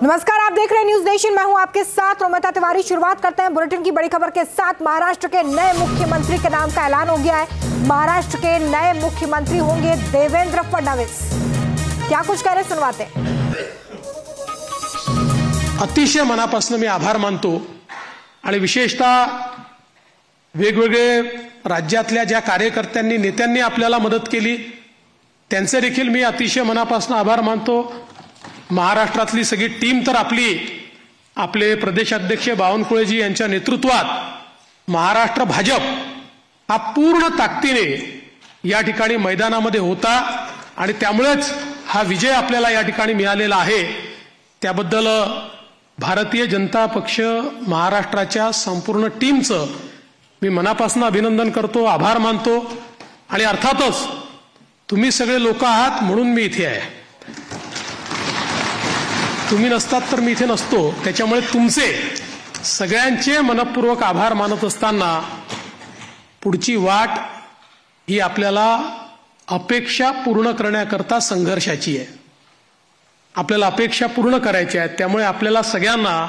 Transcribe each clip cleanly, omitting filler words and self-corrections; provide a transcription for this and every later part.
नमस्कार, आप देख रहे हैं न्यूज नेशन। मैं हूं आपके साथ रोमिता तिवारी। शुरुआत करते हैं बुलेटिन की बड़ी खबर के साथ। महाराष्ट्र के नए मुख्यमंत्री के नाम का ऐलान हो गया है। महाराष्ट्र के नए मुख्यमंत्री होंगे देवेंद्र फडणवीस। क्या कुछ कह रहे सुनवाते हैं। अतिशय मनापासून मी आभार मानतो आणि विशेषतः वेगवेगळे राज्यातल्या ज्या कार्यकर्त्यांनी नेत्यांनी आपल्याला मदत केली त्यांचे देखील मी अतिशय मनापासून आभार मानतो। महाराष्ट्रातली सगळी टीम तर आपले प्रदेशाध्यक्ष बावनकुळेजी यांच्या नेतृत्वात महाराष्ट्र भाजप हा पूर्ण ताकदीने या ठिकाणी मैदानामध्ये होता आणि त्यामुळेच हा विजय आपल्याला या ठिकाणी मिळालेला आहे। त्याबद्दल भारतीय जनता पक्ष महाराष्ट्राच्या संपूर्ण टीमचं मी मनापासून अभिनंदन करतो, आभार मानतो आणि अर्थातच तुम्ही सगळे लोक आहात म्हणून मी इथे आहे। तुम्ही नसतात तर मी इथे नसतो। त्याच्यामुळे तुमचे सगळ्यांचे मनपूर्वक आभार मानत असताना पुढची वाट ही आपल्याला अपेक्षा पूर्ण करण्याकरता संघर्षाची आहे। आपल्याला अपेक्षा पूर्ण करायची आहेत। त्यामुळे आपल्याला सगळ्यांना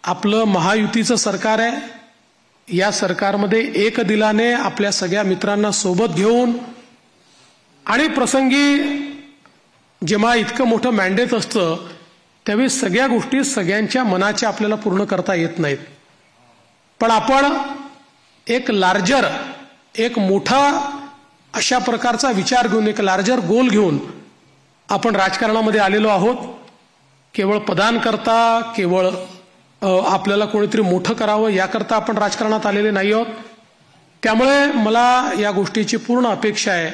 आपलं महायुतीचं सरकार आहे। या सरकारमध्ये एक दिलाने आपल्या सगळ्या मित्रांना सोबत घेऊन आणि प्रसंगी जेव्हा इतकं मोठं मॅन्डेट असतं त्यावेळी सगळ्या गोष्टी सगळ्यांच्या मनाच्या आपल्याला पूर्ण करता येत नाहीत, पण आपण एक मोठा अशा प्रकारचा विचार घेऊन एक लार्जर गोल घेऊन आपण राजकारणामध्ये आलेलो आहोत। केवळ पदांकरता केवळ आपल्याला कोणीतरी मोठं करावं याकरता आपण राजकारणात आलेले नाही आहोत। त्यामुळे मला या गोष्टीची पूर्ण अपेक्षा आहे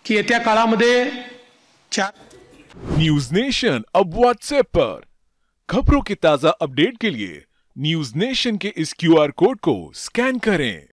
की येत्या काळामध्ये न्यूज नेशन अब व्हाट्सएप पर खबरों के ताजा अपडेट के लिए न्यूज नेशन के इस क्यूआर कोड को स्कैन करें।